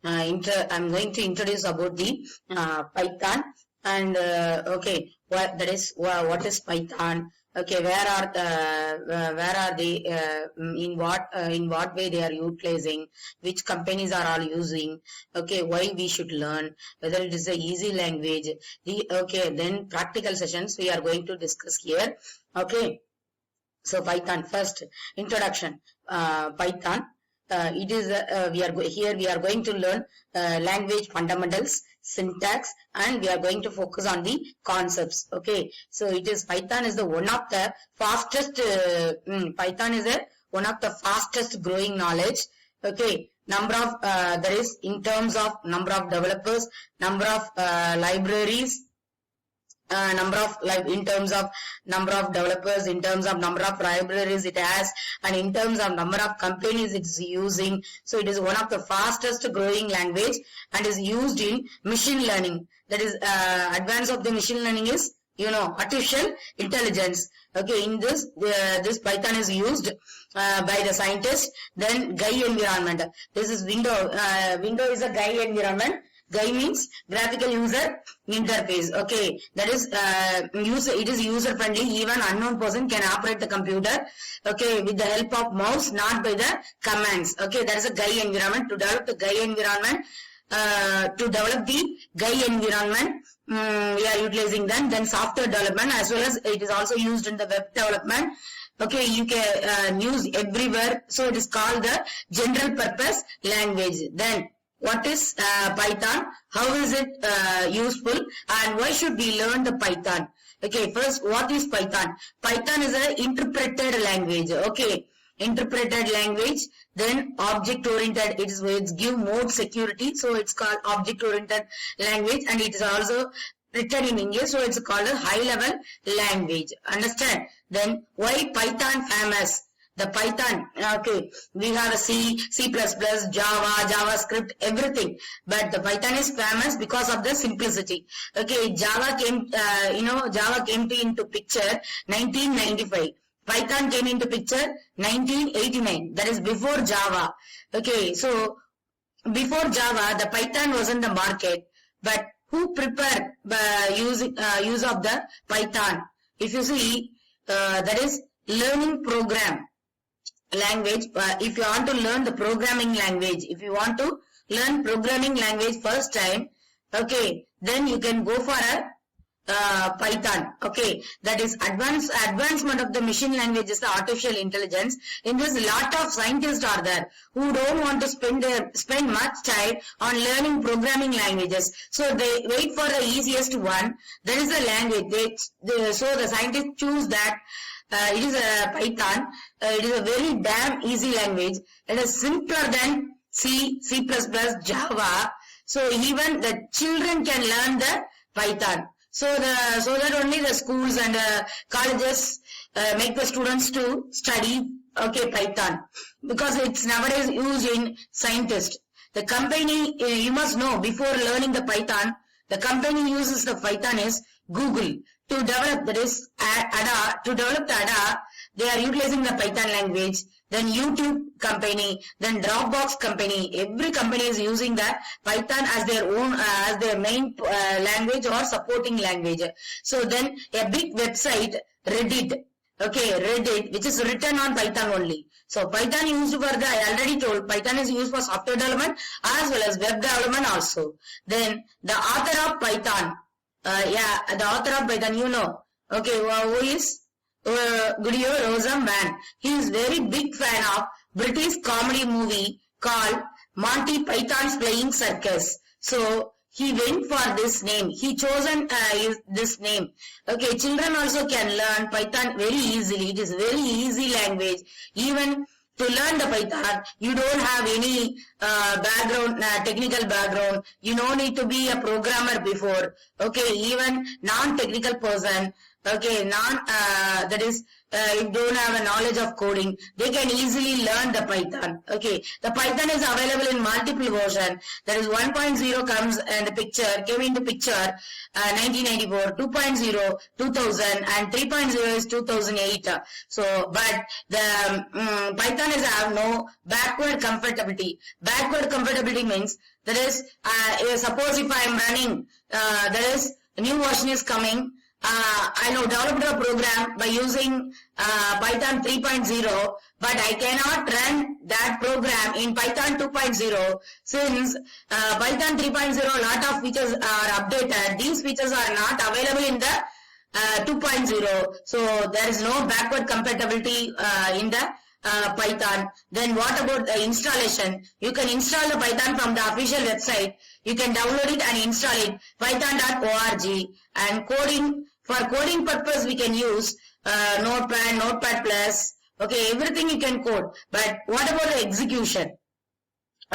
I'm going to introduce about the Python and okay, what is Python? Okay, where are they? In what way they are utilizing? Which companies are all using? Okay, why we should learn? Whether it is a easy language? Then practical sessions we are going to discuss here. Okay, so Python first introduction. Python. It is we are going to learn language fundamentals, syntax, and we are going to focus on the concepts. Okay, so it is Python is the one of the fastest Python is one of the fastest growing knowledge. Okay, number of there is in terms of number of developers, number of libraries, in terms of number of developers, in terms of number of libraries it has, and in terms of number of companies it's using. So it is one of the fastest growing language and is used in machine learning. That is advance of the machine learning is artificial intelligence. Okay, in this this Python is used by the scientists. Then GUI environment. This is window. Window is a GUI environment. GUI means graphical user interface. Okay, that is it is user friendly. Even unknown person can operate the computer. Okay, with the help of mouse, not by the commands. Okay, that is a GUI environment. To develop the GUI environment, we are utilizing then software development, as well as it is also used in the web development. Okay, you can use everywhere. So it is called the general purpose language. Then what is Python? How is it useful? And why should we learn the Python? Okay, first, what is Python? Python is an interpreted language. Okay, interpreted language. Then object oriented. It's give more security. So it's called object oriented language, and it is also written in English. So it's called a high level language. Understand? Then why Python famous? The Python, okay, we have a C, C++, Java, JavaScript, everything. But the Python is famous because of the simplicity. Okay, Java came into picture 1995. Python came into picture 1989. That is before Java. Okay, so before Java, the Python was in the market. But who prepared use of the Python? If you see, that is learning program language. If you want to learn the programming language, if you want to learn programming language first time, okay, then you can go for a Python. Okay, that is advancement of the machine language is the artificial intelligence. In this, lot of scientists are there who don't want to spend much time on learning programming languages. So they wait for the easiest one. That is the language. So the scientists choose that. It is a Python. It is a very damn easy language. It is simpler than C, C++, Java. So even the children can learn the Python. So that only the schools and colleges make the students to study Python, because it's nowadays used in scientists. The company, you must know, before learning the Python, the company uses the Python is Google. To develop, that is ADA, to develop the ADA, they are utilizing the Python language. Then YouTube company, then Dropbox company, every company is using the Python as their own, as their main language or supporting language. So then a big website, Reddit, which is written on Python only. So Python used for the, I already told, Python is used for software development as well as web development also. Then the author of Python, the author of Python, okay, who is Guido Rosenberg. He is very big fan of British comedy movie called Monty Python's Flying Circus. So he went for this name. He chosen this name. Okay, children also can learn Python very easily. It is very easy language. Even to learn the Python, you don't have any technical background. You don't need to be a programmer before. Okay, even non-technical person okay, that is, if don't have a knowledge of coding, they can easily learn the Python. Okay, the Python is available in multiple version. That is 1.0 comes and came into picture 1994, 2.0 2000, and 3.0 is 2008. So, but the Python is have no backward compatibility. Backward compatibility means that is, suppose if I am running, that is, a new version is coming. I know developed a program by using Python 3.0, but I cannot run that program in Python 2.0 since Python 3.0 lot of features are updated. These features are not available in the 2.0. So there is no backward compatibility in the Python. Then what about the installation? You can install the Python from the official website. You can download it and install it, python.org. And for coding purpose we can use Notepad, Notepad+. Okay, everything you can code. But what about the execution?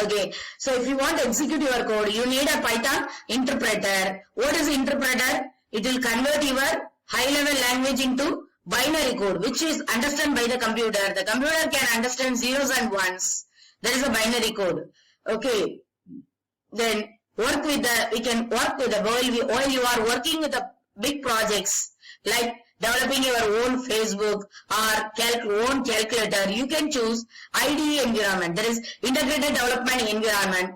Okay, so if you want to execute your code, you need a Python interpreter. What is interpreter? It will convert your high-level language into binary code, which is understood by the computer. The computer can understand zeros and ones. That is a binary code. Okay, then we can work with the while you are working with the big projects like developing your own Facebook or own calculator. You can choose IDE environment, that is integrated development environment.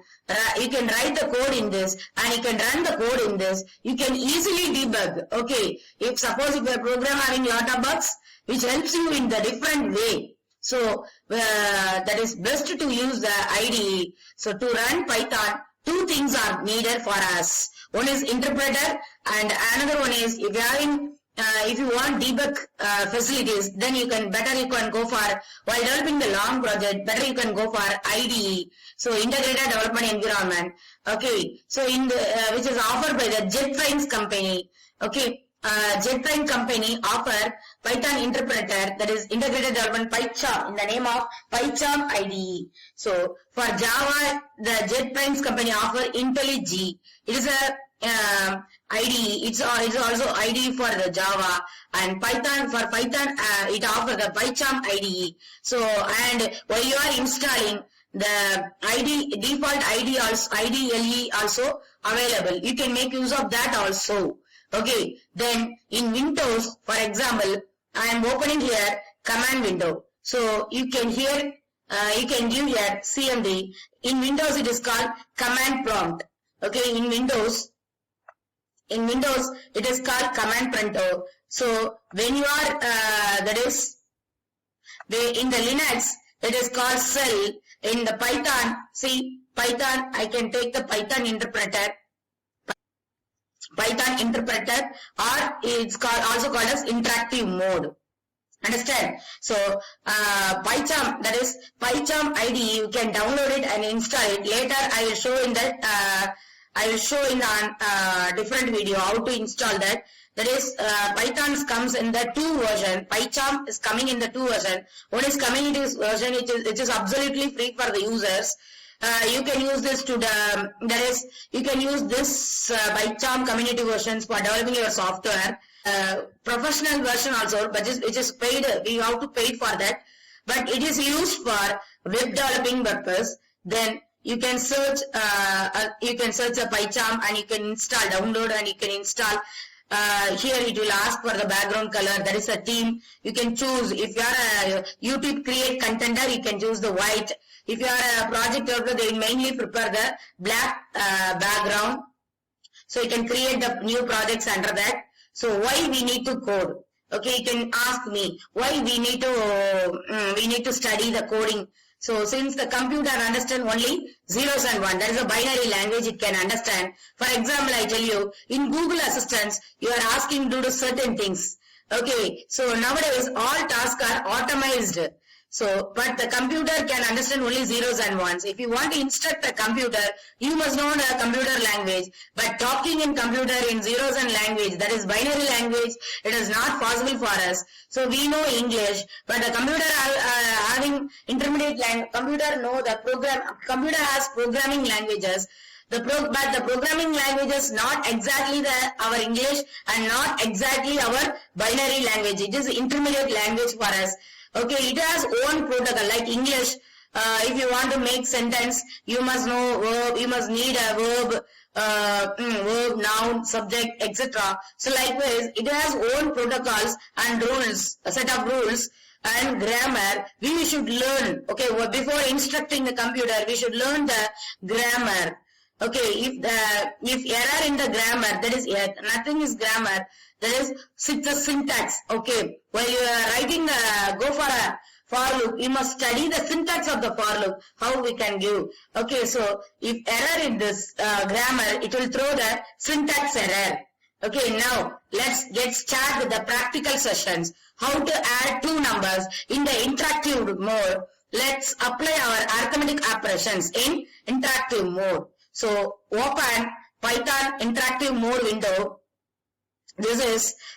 You can write the code in this and you can run the code in this. You can easily debug. Okay, if suppose if your program having lot of bugs, which helps you in the different way. So that is best to use the IDE. So to run Python, two things are needed for us. One is interpreter and another one is if you want debug facilities, then you can go for, while developing the long project, better you can go for IDE. So integrated development environment. Okay, so which is offered by the JetBrains company. Okay, JetBrains company offer Python interpreter, that is integrated development PyCharm, in the name of PyCharm IDE. So for Java, the JetBrains company offer IntelliJ. It is a IDE. It's also IDE for the Java, and Python it offers the PyCharm IDE. So, and while you are installing the default IDE also available. You can make use of that also. Okay, then in Windows, for example, I am opening here command window. So you can give here CMD. In Windows it is called command prompt. Okay, in Windows it is called command printer. So when you are in the Linux it is called shell. In the Python, I can take the Python interpreter, or it's also called as interactive mode. Understand? So PyCharm, that is PyCharm IDE, you can download it and install it. Later I will show in that different video how to install that. That is Python comes in the 2 version. PyCharm is coming in the 2 version. One is coming in this version which is absolutely free for the users. You can use this you can use this PyCharm community versions for developing your software. Professional version also, but which is paid. We have to pay for that. But it is used for web developing purpose. Then you can search a PyCharm and you can download and you can install. Here it will ask for the background color. There is a theme. You can choose. If you are a YouTube create contender, you can choose the white. If you are a project developer, they will mainly prepare the black background. So you can create the new projects under that. So why we need to code? Okay, you can ask me why we need to study the coding. So since the computer understands only zeros and one, that is a binary language it can understand. For example, I tell you, in Google Assistant, you are asking to do certain things. Okay, so nowadays all tasks are automized. So, but the computer can understand only zeros and ones. If you want to instruct a computer, you must know the computer language. But talking in computer in zeros and language, that is binary language, it is not possible for us. So we know English, but the computer having intermediate language, computer has programming languages. but the programming language is not exactly our English and not exactly our binary language. It is intermediate language for us. Okay, it has own protocol like English. If you want to make sentence, you must know verb, you must need a verb, verb, noun, subject, etc. So likewise, it has own protocols and rules, a set of rules and grammar. We should learn, okay, before instructing the computer, we should learn the grammar. Okay, if error in the grammar, that is nothing is grammar, that is the syntax. Okay, while you are writing go for a for loop, you must study the syntax of the for loop, how we can give. Okay, so if error in this grammar, it will throw the syntax error. Okay, now let's get started with the practical sessions. How to add two numbers in the interactive mode. Let's apply our arithmetic operations in interactive mode. So open Python interactive mode window.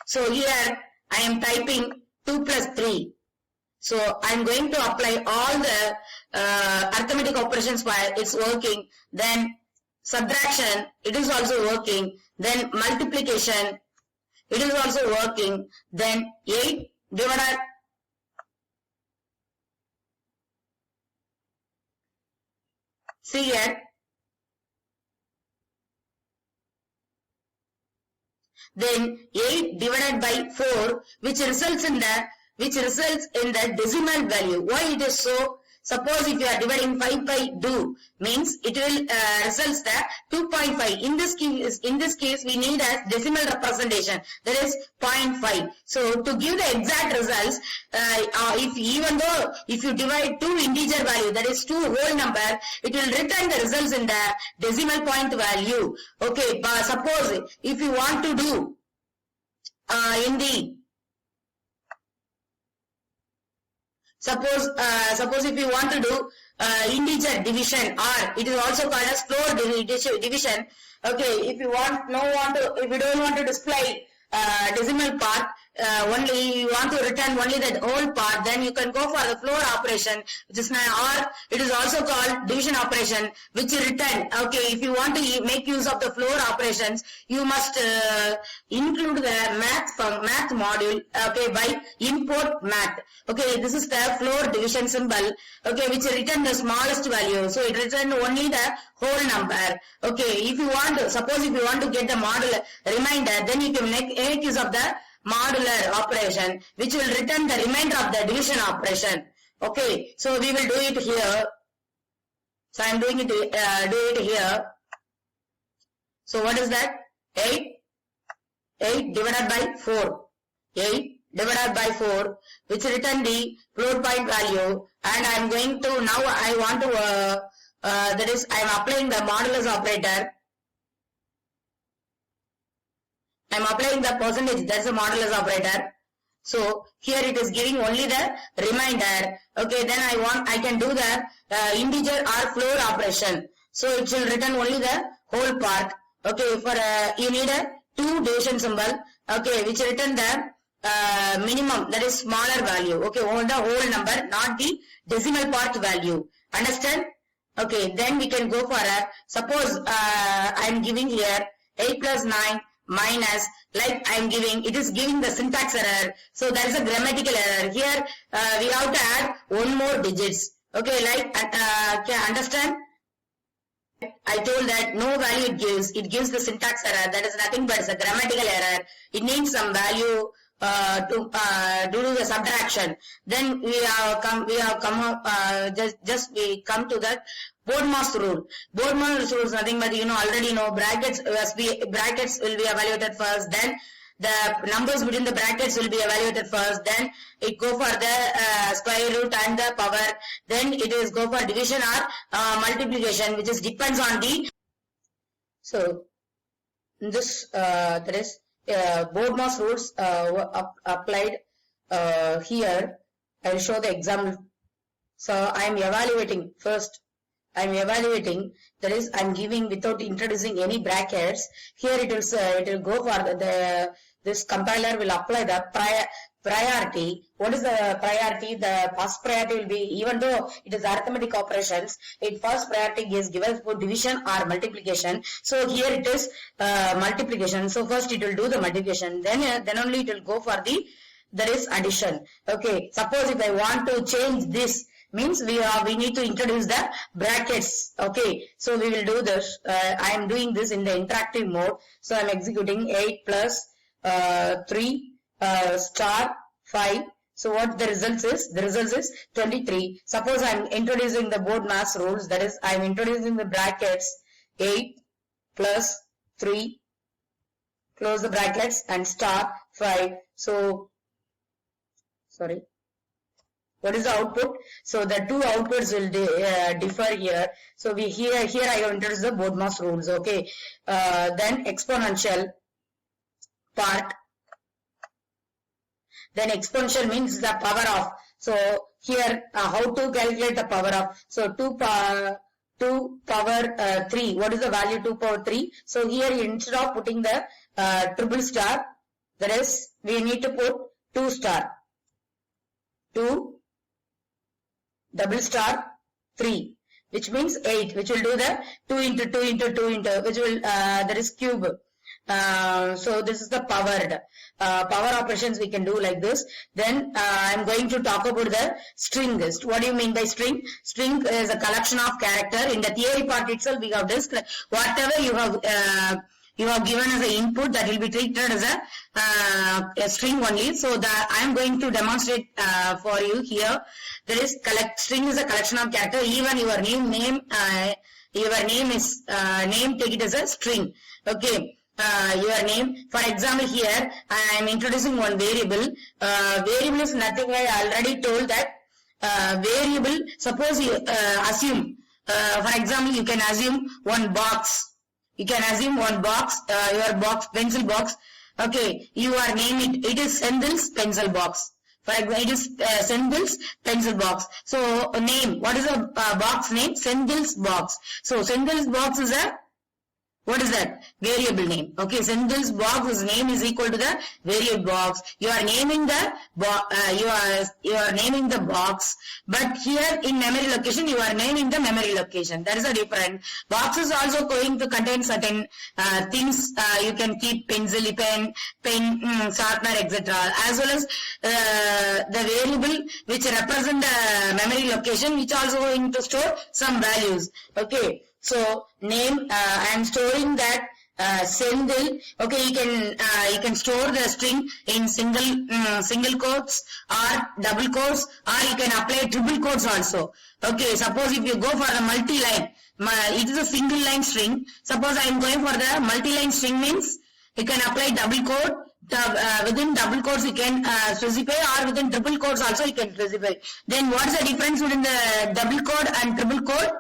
So here I am typing 2 plus 3. So I am going to apply all the arithmetic operations while it's working. Then subtraction, it is also working. Then multiplication, it is also working. Then 8 divided. See here. Then 8 divided by 4, which results in the decimal value. Why it is so? Suppose if you are dividing 5 by 2, means it will results the 2.5. In this case, we need a decimal representation, that is 0.5. So to give the exact results, if you divide two integer value, that is two whole number, it will return the results in the decimal point value. Okay, but suppose if you want to do Suppose if you want to do integer division, or it is also called as floor division. Okay, if you don't want to display decimal part, only you want to return only that whole part, then you can go for the floor operation, which is or it is also called division operation, which return. Okay, if you want to make use of the floor operations, you must include the math module. Okay, by import math. Okay, this is the floor division symbol. Okay, which return the smallest value. So it return only the whole number. Okay, if you want to, suppose if you want to get the modular remainder, then you can make use of the modular operation, which will return the remainder of the division operation. Okay, so we will do it here. So I am doing it, do it here. So what is that? 8 divided by 4. 8 divided by 4, which return the floor point value. And I am going to, now I want to, that is, I am applying the modulus operator. I am applying the percentage, that's a modulus operator. So here it is giving only the remainder. Okay, then I can do the integer or floor operation. So it will return only the whole part. Okay, for you need a 2 division symbol. Okay, which return the minimum, that is smaller value. Okay, the whole number, not the decimal part value. Understand? Okay, then we can go for a, suppose I am giving here 8 plus 9 minus, like I am giving, it is giving the syntax error. So that is a grammatical error. Here we have to add one more digits. Okay, like can understand? I told that no value it gives the syntax error. That is nothing but it's a grammatical error. It needs some value to do the subtraction. Then we come to that BODMAS rule. BODMAS rule is nothing but already know brackets will be evaluated first, then the numbers between the brackets will be evaluated first, then it go for the square root and the power, then it is go for division or multiplication, which is depends on the. So this that is BODMAS rules applied here. I will show the example. So I am evaluating first. I am evaluating, that is I am giving without introducing any brackets. Here it will go for this compiler will apply the priority. What is the priority? The first priority will be, even though it is arithmetic operations, it first priority is given for division or multiplication. So here it is multiplication. So first it will do the multiplication. Then only it will go for the, there is addition. Okay. Suppose if I want to change this, means we need to introduce the brackets. Okay, so we will do this. I am doing this in the interactive mode. So I am executing 8 plus 3 star 5. So what the results is? The results is 23. Suppose I am introducing the BODMAS rules. That is, I am introducing the brackets 8 plus 3, close the brackets, and star 5. So sorry, what is the output? So the two outputs will differ here. So we here I have introduced the BODMAS rules. Okay, then exponential part. Then exponential means the power of. So here how to calculate the power of? So 2 power 3. What is the value 2 power 3? So here instead of putting the triple star, that is, we need to put 2 star. 2 double star 3, which means 8, which will do the 2 into 2 into 2 into, which will that is cube. So this is the powered power operations we can do like this. Then I'm going to talk about the string. What do you mean by string? String is a collection of character. In the theory part itself, we have this, whatever you have given as an input, that will be treated as a string only. So that I am going to demonstrate for you here. There is string is a collection of character. Even your name is name, take it as a string. Okay. Your name, for example, here I am introducing one variable. Variable is nothing. I already told that variable. Suppose you assume, for example, you can assume one box. You can assume one box, your box, pencil box. Okay, you are naming it. It is Senthil's pencil box. For example, it is Senthil's pencil box. So name. What is the box name? Senthil's box. So Senthil's box is a, what is that? Variable name. Okay, Senthil's box name is equal to the variable box. You are naming the you are naming the box, but here in memory location you are naming the memory location. That is a different. Box is also going to contain certain things. You can keep pencil, pen, sharpener, etc. As well as the variable which represent the memory location, which also going to store some values. Okay. So name, I am storing that Senthil. Okay, you can store the string in single quotes or double quotes, or you can apply triple quotes also. Okay, suppose if you go for the multi-line, it is a single line string. Suppose I am going for the multi-line string, means you can apply double quote. Within double quotes you can specify, or within triple quotes also you can specify. Then what is the difference between the double quote and triple quote?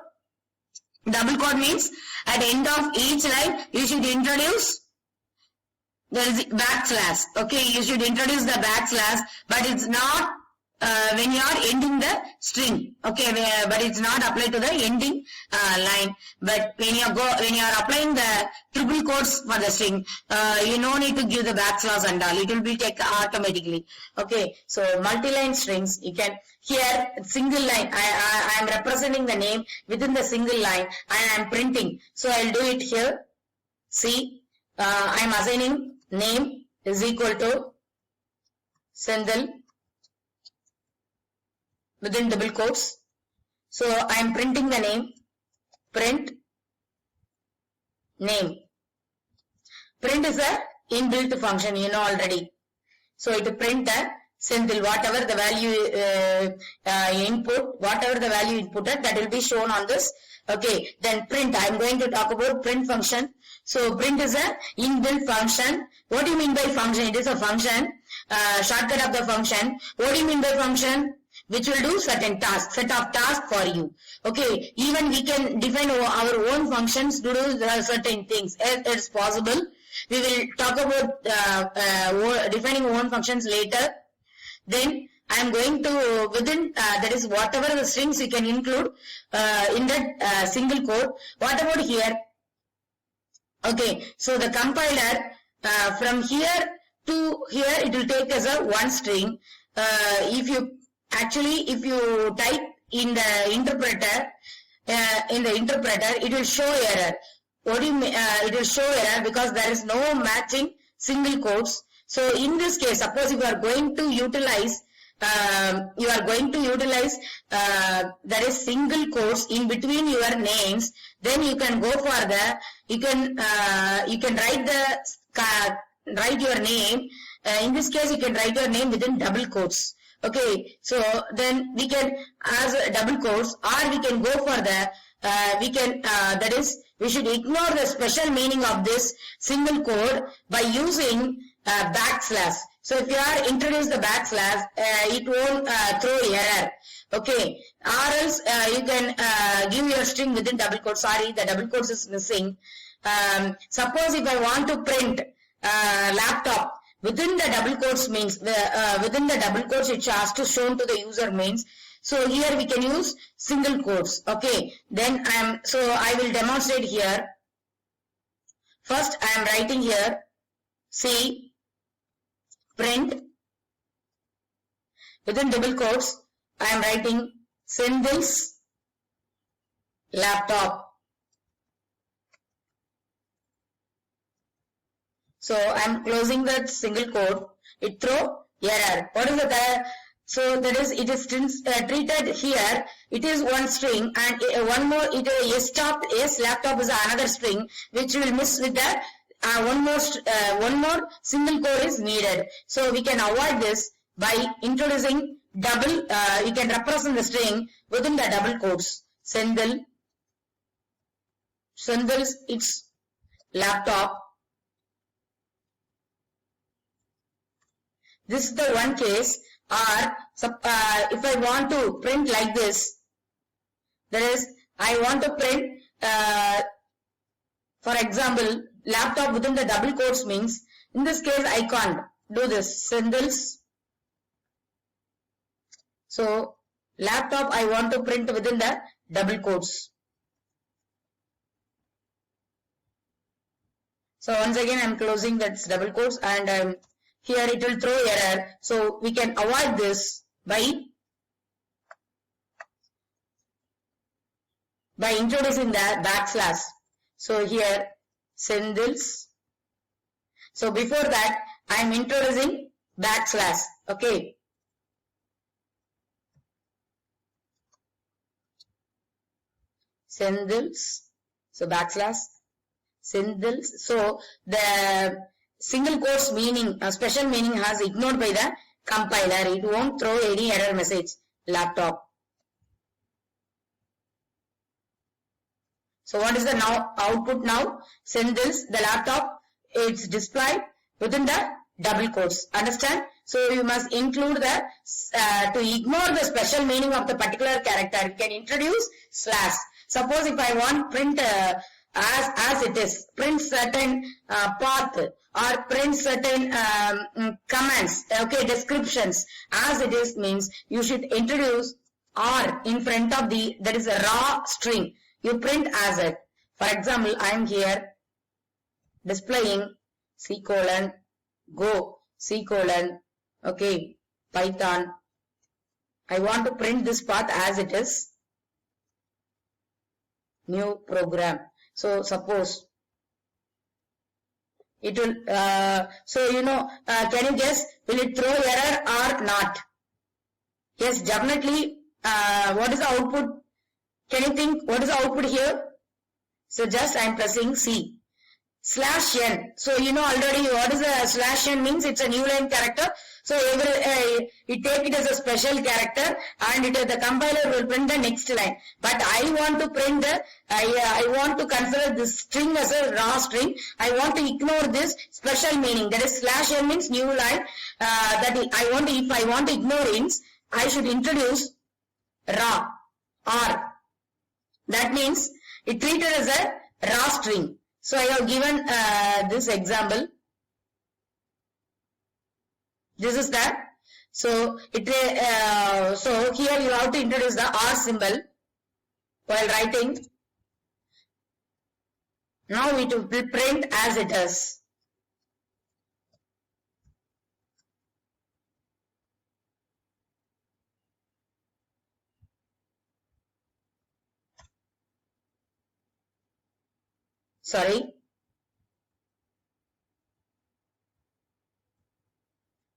Double quote means at the end of each line you should introduce, there is backslash. Okay, you should introduce the backslash, but it's not when you are ending the string. Okay, but it's not applied to the ending line. But when you are applying the triple quotes for the string, you no need to give the backslash and all. It will be taken automatically. Okay, so multi-line strings, you can. Here, single line, I am representing the name within the single line, and I am printing. So I will do it here. See, I am assigning name is equal to Senthil within double quotes. So I am printing the name, print name. Print is a inbuilt function, you know already. So it will print the Senthil, whatever the value input, whatever the value inputted, that will be shown on this. Okay, then print. I am going to talk about print function. So print is a inbuilt function. What do you mean by function? It is a function, shortcut of the function. What do you mean by function? Which will do certain tasks, set of tasks for you. Okay, even we can define our own functions to do certain things. It's possible. We will talk about defining own functions later. Then I am going to, within that is whatever the strings you can include in that single code. What about here? Okay, so the compiler from here to here it will take as a one string. If you type in the interpreter, it will show error. What do you mean? It will show error because there is no matching single quotes. So in this case, suppose if you are going to utilize there is single quotes in between your names, then you can go for the you can write your name. In this case, you can write your name within double quotes. Okay, so then we can as double quotes, or we can go for the we should ignore the special meaning of this single quote by using backslash. So if you are introduce the backslash, it won't throw error. Okay, or else you can give your string within double quotes. Sorry, the double quotes is missing. Suppose if I want to print laptop within the double quotes means within the double quotes it has to shown to the user means. So here we can use single quotes. Okay, then I will demonstrate here. First I am writing here C print within double quotes. I am writing Senthil's laptop. So I am closing that single quote. It throw error. What is the so that is it is treated here. It is one string and one more. S laptop is another string which will miss with that. One more single quote is needed. So we can avoid this by introducing double. We can represent the string within the double quotes. Senthil's its laptop. This is the one case. Or if I want to print like this, that is I want to print for example laptop within the double quotes means in this case I can't do this. Senthil's. So laptop I want to print within the double quotes. So once again I am closing that double quotes and here it will throw error. So we can avoid this by introducing the backslash. So here Senthil's. So before that I am introducing backslash. Okay. Senthil's. So backslash Senthil's. So the single quotes meaning, special meaning has ignored by the compiler. It won't throw any error message. Laptop. So what is the now output now? Senthil's, the laptop, it's displayed within the double quotes. Understand? So you must include the, to ignore the special meaning of the particular character, you can introduce slash. Suppose if I want print as it is, print certain path or print certain commands, okay, descriptions as it is means you should introduce or in front of the, that is a raw string. You print as it. For example, I am here displaying C colon, go, C colon, okay, Python. I want to print this path as it is. New program. So suppose it will, so you know, can you guess, will it throw error or not? Yes, definitely. What is the output? Can you think what is the output here? So just I am pressing C. /n. So you know already what is the /n means, it's a new line character. So it take it as a special character and the compiler will print the next line. But I want to print the, I want to consider this string as a raw string. I want to ignore this special meaning. That is /n means new line. If I want to ignore ins, I should introduce raw or. That means it treated as a raw string. So I have given this example. This is that. So so here you have to introduce the R symbol while writing. Now it will print as it is.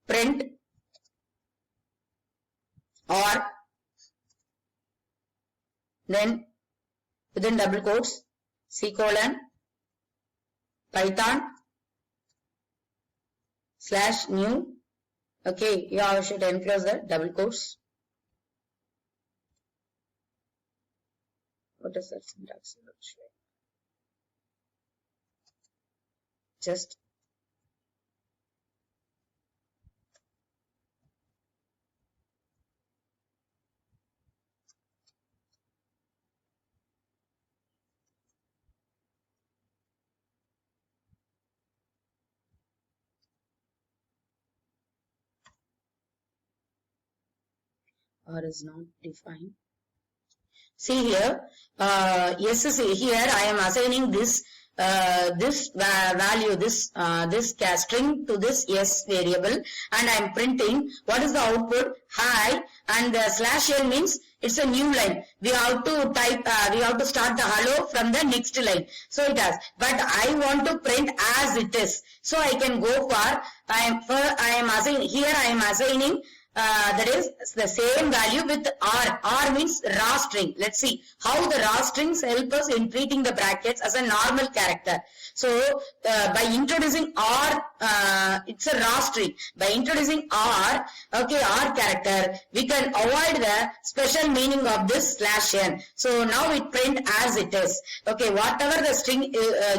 print or then within double quotes C:\, Python /new. Okay, you should enclose the double quotes. What is that syntax? Just or is not defined. See here, yes, see here I am assigning this value, this string to this yes variable, and I am printing what is the output, hi, and the /l means it's a new line. We have to type, we have to start the hello from the next line. So it has, but I want to print as it is. So I can go for, I am assigning that is the same value with R. R means raw string. Let's see how the raw strings help us in treating the brackets as a normal character. So by introducing R, it's a raw string. By introducing R, okay, R character, we can avoid the special meaning of this /n. So now it print as it is. Okay, whatever the string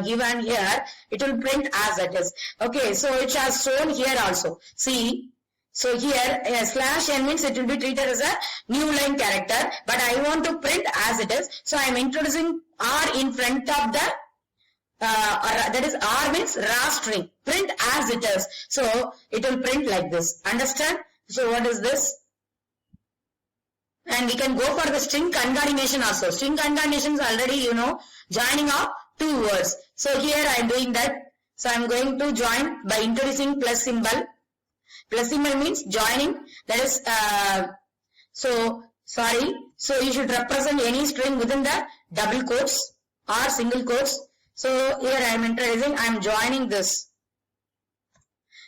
given here, it will print as it is. Okay, so it has shown here also. See. So here /n means it will be treated as a new line character, but I want to print as it is. So I am introducing R in front of the, that is R means raw string. Print as it is. So it will print like this. Understand? So what is this? And we can go for the string concatenation also. String concatenation is already, you know, joining of two words. So here I am doing that. So I am going to join by introducing plus symbol. Plus symbol means joining, that is, so you should represent any string within the double quotes or single quotes. So here I am introducing, I am joining this.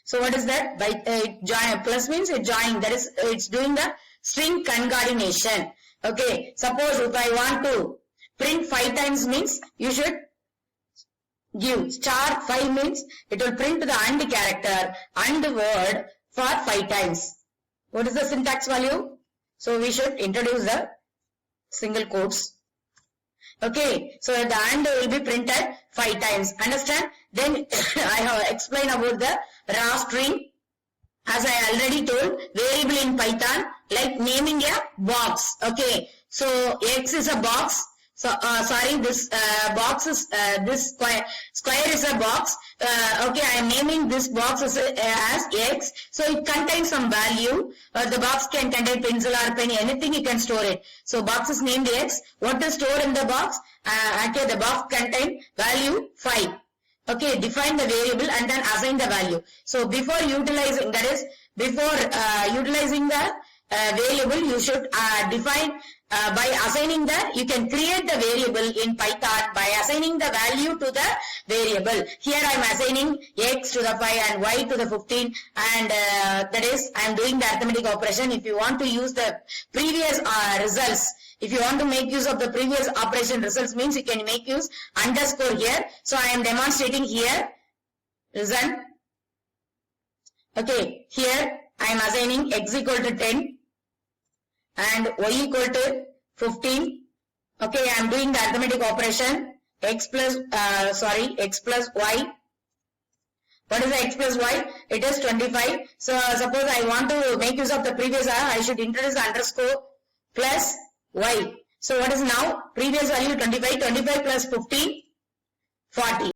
So what is that? By join, plus means it joining, that is, it's doing the string concatenation. Okay, suppose if I want to print 5 times means you should give *5 means it will print the and character and the word for 5 times. What is the syntax value? So we should introduce the single quotes. Okay, so the and will be printed 5 times. Understand? Then I have explained about the raw string. As I already told, variable in Python, like naming a box. Okay, so X is a box. So, this box is, this square is a box. Okay, I am naming this box as X. So, it contains some value. The box can contain pencil or pen, anything you can store it. So, box is named X. What is stored in the box? Okay, the box contains value 5. Okay, define the variable and then assign the value. So, before utilizing, that is, before utilizing the variable, you should define by assigning the, you can create the variable in Python by assigning the value to the variable. Here I am assigning X to the 5 and Y to the 15, and that is, I am doing the arithmetic operation. If you want to use the previous results, if you want to make use of the previous operation results means you can make use underscore here. So I am demonstrating here, listen. Okay, here I am assigning X equal to 10 and Y equal to 15. Okay, I am doing the arithmetic operation. X plus Y. What is the X plus Y? It is 25. So suppose I want to make use of the previous, I should introduce underscore plus Y. So what is now? Previous value 25. 25 plus 15, 40.